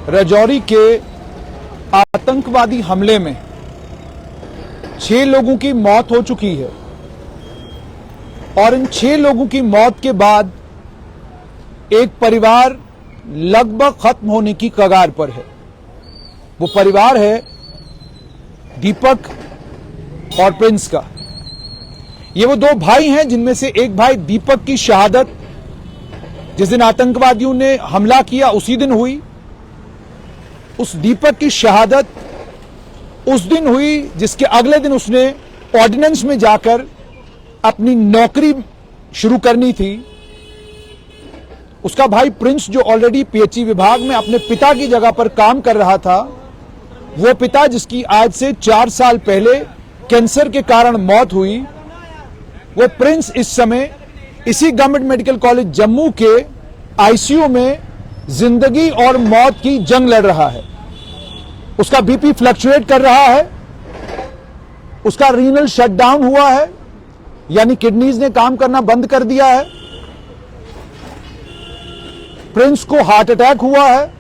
राजौरी के आतंकवादी हमले में 6 लोगों की मौत हो चुकी है और इन 6 लोगों की मौत के बाद एक परिवार लगभग खत्म होने की कगार पर है। वो परिवार है दीपक और प्रिंस का। ये वो 2 भाई हैं जिनमें से एक भाई दीपक की शहादत जिस दिन आतंकवादियों ने हमला किया उसी दिन हुई। उस दीपक की शहादत उस दिन हुई जिसके अगले दिन उसने ऑर्डिनेंस में जाकर अपनी नौकरी शुरू करनी थी। उसका भाई प्रिंस जो ऑलरेडी पीएचई विभाग में अपने पिता की जगह पर काम कर रहा था, वो पिता जिसकी आज से 4 साल पहले कैंसर के कारण मौत हुई, वो प्रिंस इस समय इसी गवर्नमेंट मेडिकल कॉलेज जम्मू के आईसीयू में जिंदगी और मौत की जंग लड़ रहा है। उसका बीपी फ्लक्चुएट कर रहा है, उसका रीनल शटडाउन हुआ है, यानी किडनीज ने काम करना बंद कर दिया है। प्रिंस को हार्ट अटैक हुआ है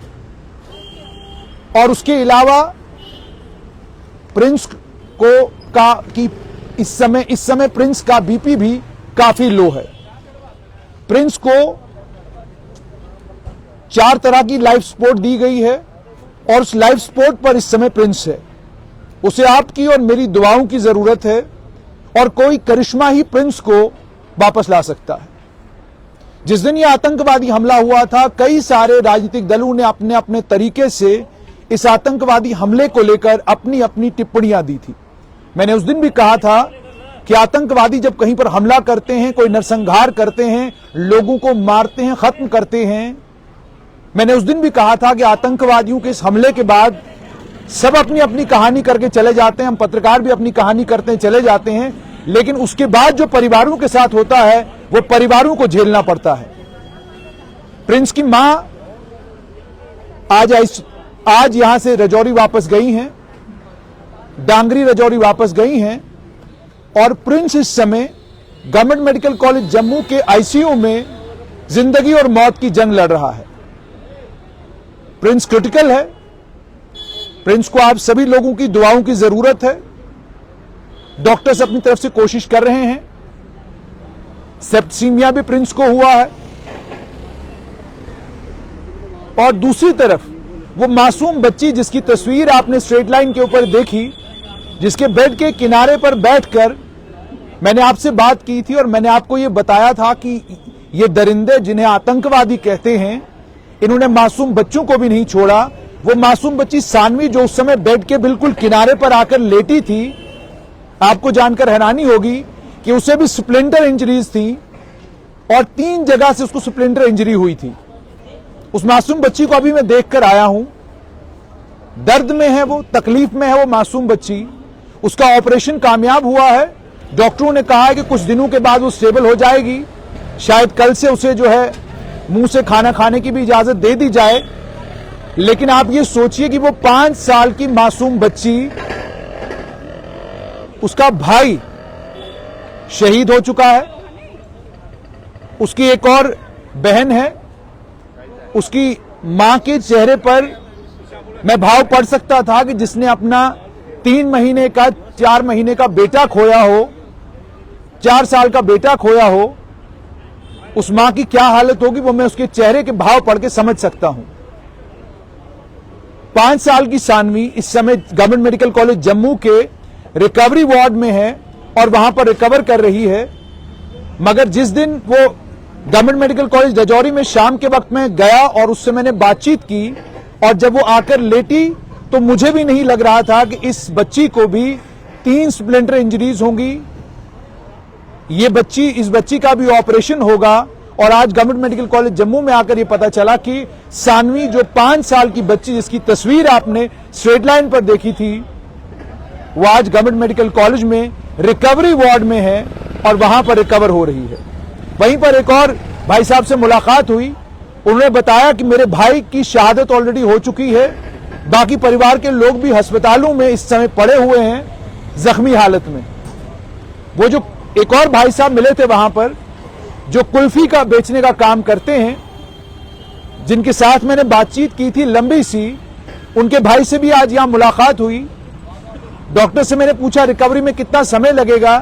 और उसके अलावा प्रिंस को इस समय प्रिंस का बीपी भी काफी लो है। प्रिंस को 4 तरह की लाइफ सपोर्ट दी गई है और उस लाइफ सपोर्ट पर इस समय प्रिंस है। उसे आपकी और मेरी दुआओं की जरूरत है और कोई करिश्मा ही प्रिंस को वापस ला सकता है। जिस दिन यह आतंकवादी हमला हुआ था, कई सारे राजनीतिक दलों ने अपने अपने तरीके से इस आतंकवादी हमले को लेकर अपनी अपनी टिप्पणियां दी थी। मैंने उस दिन भी कहा था कि आतंकवादी जब कहीं पर हमला करते हैं, कोई नरसंहार करते हैं, लोगों को मारते हैं, खत्म करते हैं, मैंने उस दिन भी कहा था कि आतंकवादियों के इस हमले के बाद सब अपनी अपनी कहानी करके चले जाते हैं, हम पत्रकार भी अपनी कहानी करते हैं, चले जाते हैं, लेकिन उसके बाद जो परिवारों के साथ होता है वो परिवारों को झेलना पड़ता है। प्रिंस की मां आज यहां से राजौरी वापस गई हैं, डांगरी राजौरी वापस गई हैं और प्रिंस इस समय गवर्नमेंट मेडिकल कॉलेज जम्मू के आईसीयू में जिंदगी और मौत की जंग लड़ रहा है। प्रिंस क्रिटिकल है। प्रिंस को आप सभी लोगों की दुआओं की जरूरत है। डॉक्टर्स अपनी तरफ से कोशिश कर रहे हैं। सेप्टिसिमिया भी प्रिंस को हुआ है और दूसरी तरफ वो मासूम बच्ची जिसकी तस्वीर आपने स्ट्रेट लाइन के ऊपर देखी, जिसके बेड के किनारे पर बैठकर मैंने आपसे बात की थी और मैंने आपको ये बताया था कि ये दरिंदे जिन्हें आतंकवादी कहते हैं, इन्होंने मासूम बच्चों को भी नहीं छोड़ा। वो मासूम बच्ची सानवी जो उस समय बेड के बिल्कुल किनारे पर आकर लेटी थी, आपको जानकर हैरानी होगी कि उसे भी स्प्लिंटर इंजरीज थी और 3 जगह से उसको स्प्लिंटर इंजरी हुई थी। उस मासूम बच्ची को अभी मैं देखकर आया हूं, दर्द में है वो, तकलीफ में है वो मासूम बच्ची। उसका ऑपरेशन कामयाब हुआ है। डॉक्टरों ने कहा है कि कुछ दिनों के बाद वो स्टेबल हो जाएगी। शायद कल से उसे जो है मुंह से खाना खाने की भी इजाजत दे दी जाए। लेकिन आप ये सोचिए कि वो 5 साल की मासूम बच्ची, उसका भाई शहीद हो चुका है, उसकी एक और बहन है, उसकी मां के चेहरे पर मैं भाव पढ़ सकता था कि जिसने अपना 3 महीने का 4 महीने का बेटा खोया हो, 4 साल का बेटा खोया हो, उस मां की क्या हालत होगी वो मैं उसके चेहरे के भाव पढ़ के समझ सकता हूं। 5 साल की सानवी इस समय गवर्नमेंट मेडिकल कॉलेज जम्मू के रिकवरी वार्ड में है और वहां पर रिकवर कर रही है। मगर जिस दिन वो गवर्नमेंट मेडिकल कॉलेज राजौरी में शाम के वक्त में गया और उससे मैंने बातचीत की और जब वो आकर लेटी तो मुझे भी नहीं लग रहा था कि इस बच्ची को भी 3 स्प्लिंटर इंजरीज होंगी। इस बच्ची का भी ऑपरेशन होगा और आज गवर्नमेंट मेडिकल कॉलेज जम्मू में आकर ये पता चला कि सानवी जो 5 साल की बच्ची जिसकी तस्वीर आपने स्ट्रेट लाइन पर देखी थी, वो आज गवर्नमेंट मेडिकल कॉलेज में रिकवरी वार्ड में है और वहां पर रिकवर हो रही है। वहीं पर एक और भाई साहब से मुलाकात हुई, उन्होंने बताया कि मेरे भाई की शहादत ऑलरेडी हो चुकी है, बाकी परिवार के लोग भी अस्पतालों में इस समय पड़े हुए हैं जख्मी हालत में। वो जो एक और भाई साहब मिले थे वहां पर, जो कुल्फी का बेचने का काम करते हैं, जिनके साथ मैंने बातचीत की थी लंबी सी, उनके भाई से भी आज यहां मुलाकात हुई। डॉक्टर से मैंने पूछा रिकवरी में कितना समय लगेगा,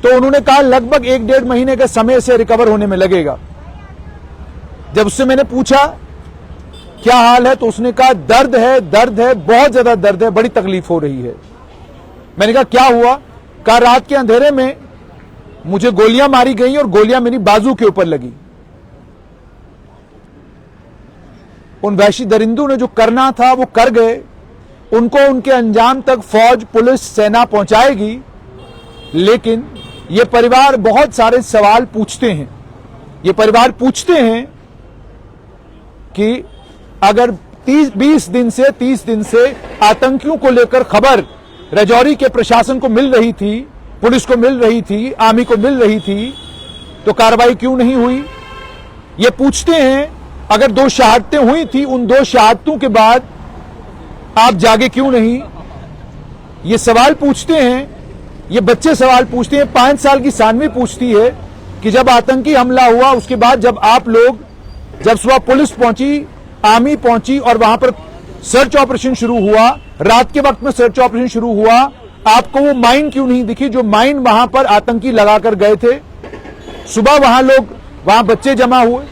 तो उन्होंने कहा लगभग 1-1.5 महीने के समय से रिकवर होने में लगेगा। जब उससे मैंने पूछा क्या हाल है, तो उसने कहा दर्द है, बहुत ज्यादा दर्द है, बड़ी तकलीफ हो रही है। मैंने कहा क्या हुआ? कहा रात के अंधेरे में मुझे गोलियां मारी गई और गोलियां मेरी बाजू के ऊपर लगी। उन वहशी दरिंदों ने जो करना था वो कर गए, उनको उनके अंजाम तक फौज, पुलिस, सेना पहुंचाएगी। लेकिन ये परिवार बहुत सारे सवाल पूछते हैं। ये परिवार पूछते हैं कि अगर 20 दिन से आतंकियों को लेकर खबर राजौरी के प्रशासन को मिल रही थी, पुलिस को मिल रही थी, आर्मी को मिल रही थी, तो कार्रवाई क्यों नहीं हुई? ये पूछते हैं अगर 2 शहादतें हुई थी, उन 2 शहादतों के बाद आप जागे क्यों नहीं? ये सवाल पूछते हैं, ये बच्चे सवाल पूछते हैं। 5 साल की सानवी पूछती है कि जब आतंकी हमला हुआ उसके बाद जब सुबह पुलिस पहुंची, आर्मी पहुंची और वहां पर सर्च ऑपरेशन शुरू हुआ, रात के वक्त में सर्च ऑपरेशन शुरू हुआ, आपको वो माइन क्यों नहीं दिखी जो माइन वहां पर आतंकी लगाकर गए थे? सुबह वहां बच्चे जमा हुए।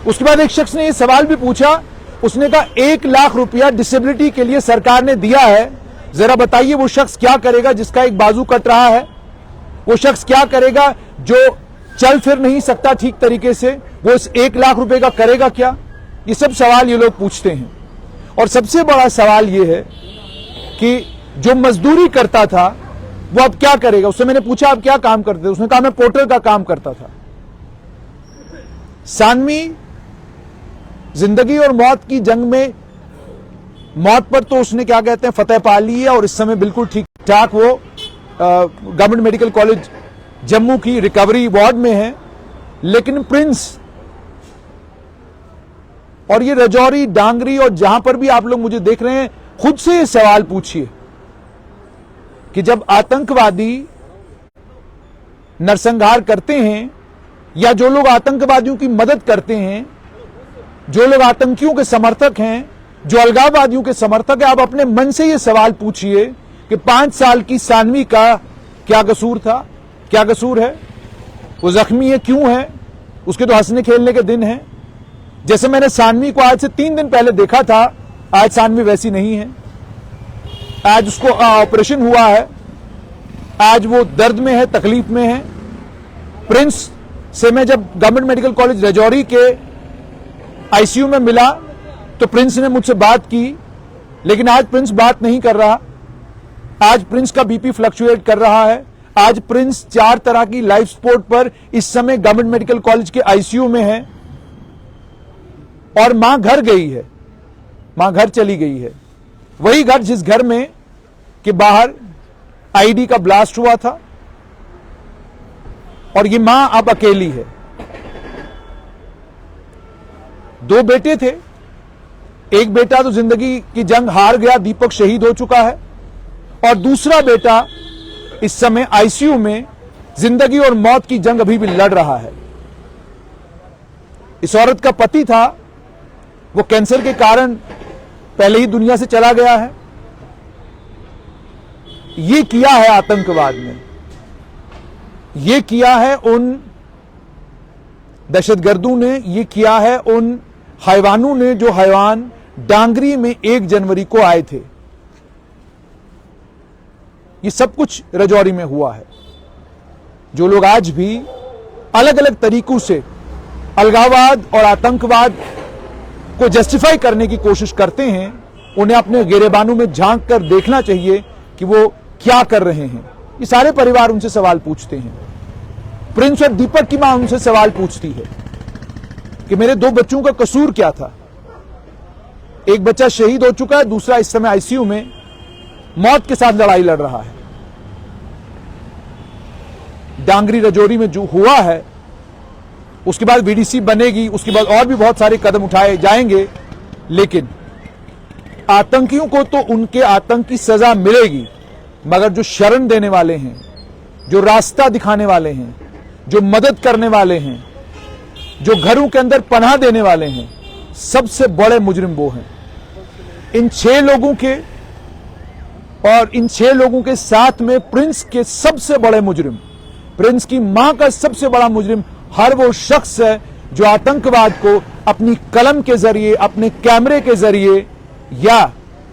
उसके बाद एक शख्स ने ये सवाल भी पूछा, उसने कहा 1 लाख रुपया डिसेबिलिटी के लिए सरकार ने दिया है, जरा बताइए वो शख्स क्या करेगा जिसका एक बाजू कट रहा है? वो शख्स क्या करेगा जो चल फिर नहीं सकता ठीक तरीके से? वो इस 1 लाख रुपए का करेगा क्या? ये सब सवाल ये लोग पूछते हैं। और सबसे बड़ा सवाल ये है कि जो मजदूरी करता था वो अब क्या करेगा? उससे मैंने पूछा आप क्या काम करते थे? उसने कहा मैं पोर्टर का काम करता था। सानवी जिंदगी और मौत की जंग में, मौत पर तो उसने क्या कहते हैं फतेह पा ली है और इस समय बिल्कुल ठीक ठाक वो गवर्नमेंट मेडिकल कॉलेज जम्मू की रिकवरी वार्ड में है। लेकिन प्रिंस और ये राजौरी, डांगरी और जहां पर भी आप लोग मुझे देख रहे हैं, खुद से ये सवाल पूछिए कि जब आतंकवादी नरसंहार करते हैं या जो लोग आतंकवादियों की मदद करते हैं, जो लोग आतंकियों के समर्थक हैं, जो अलगाववादियों के समर्थक हैं, आप अपने मन से ये सवाल पूछिए कि 5 साल की सानवी का क्या कसूर था, क्या कसूर है? वो जख्मी है, क्यों है? उसके तो हंसने खेलने के दिन हैं। जैसे मैंने सानवी को आज से 3 दिन पहले देखा था, आज सानवी वैसी नहीं है। आज उसको ऑपरेशन हुआ है, आज वो दर्द में है, तकलीफ में है। प्रिंस से मैं जब गवर्नमेंट मेडिकल कॉलेज राजौरी के आईसीयू में मिला तो प्रिंस ने मुझसे बात की, लेकिन आज प्रिंस बात नहीं कर रहा। आज प्रिंस का बीपी फ्लक्चुएट कर रहा है। आज प्रिंस 4 तरह की लाइफ सपोर्ट पर इस समय गवर्नमेंट मेडिकल कॉलेज के आईसीयू में है। और मां घर गई है, मां घर चली गई है, वही घर जिस घर में के बाहर आईडी का ब्लास्ट हुआ था। और ये मां अब अकेली है। 2 बेटे थे, एक बेटा तो जिंदगी की जंग हार गया, दीपक शहीद हो चुका है, और दूसरा बेटा इस समय आईसीयू में जिंदगी और मौत की जंग अभी भी लड़ रहा है। इस औरत का पति था, वो कैंसर के कारण पहले ही दुनिया से चला गया है। ये किया है आतंकवाद ने, ये किया है उन दहशतगर्दों ने, ये किया है उन हैवानों ने जो हैवान डांगरी में 1 जनवरी को आए थे। ये सब कुछ राजौरी में हुआ है। जो लोग आज भी अलग अलग तरीकों से अलगाववाद और आतंकवाद को जस्टिफाई करने की कोशिश करते हैं, उन्हें अपने गिरेबानों में झांक कर देखना चाहिए कि वो क्या कर रहे हैं। ये सारे परिवार उनसे सवाल पूछते हैं। प्रिंस और दीपक की मां उनसे सवाल पूछती है कि मेरे 2 बच्चों का कसूर क्या था। एक बच्चा शहीद हो चुका है, दूसरा इस समय आईसीयू में मौत के साथ लड़ाई लड़ रहा है। डांगरी राजौरी में जो हुआ है, उसके बाद वीडीसी बनेगी, उसके बाद और भी बहुत सारे कदम उठाए जाएंगे, लेकिन आतंकियों को तो उनके आतंक की सजा मिलेगी, मगर जो शरण देने वाले हैं, जो रास्ता दिखाने वाले हैं, जो मदद करने वाले हैं, जो घरों के अंदर पनाह देने वाले हैं, सबसे बड़े मुजरिम वो हैं। इन 6 लोगों के और इन 6 लोगों के साथ में प्रिंस के सबसे बड़े मुजरिम, प्रिंस की मां का सबसे बड़ा मुजरिम हर वो शख्स है जो आतंकवाद को अपनी कलम के जरिए, अपने कैमरे के जरिए या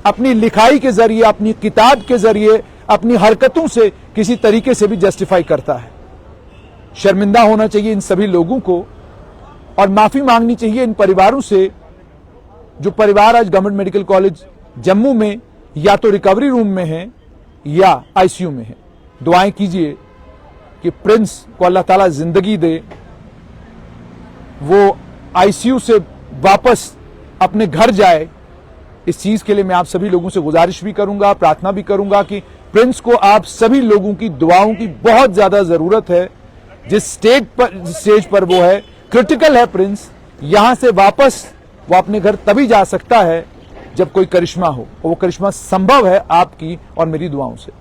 अपनी लिखाई के जरिए, अपनी किताब के जरिए, अपनी हरकतों से किसी तरीके से भी जस्टिफाई करता है। शर्मिंदा होना चाहिए इन सभी लोगों को और माफी मांगनी चाहिए इन परिवारों से जो परिवार आज गवर्नमेंट मेडिकल कॉलेज जम्मू में या तो रिकवरी रूम में है या आईसीयू में है। दुआएं कीजिए कि प्रिंस को अल्लाह ताला जिंदगी दे, वो आईसीयू से वापस अपने घर जाए। इस चीज के लिए मैं आप सभी लोगों से गुजारिश भी करूंगा, प्रार्थना भी करूंगा कि प्रिंस को आप सभी लोगों की दुआओं की बहुत ज्यादा जरूरत है। जिस स्टेज पर वो है, क्रिटिकल है प्रिंस, यहां से वापस वो अपने घर तभी जा सकता है जब कोई करिश्मा हो, और वो करिश्मा संभव है आपकी और मेरी दुआओं से।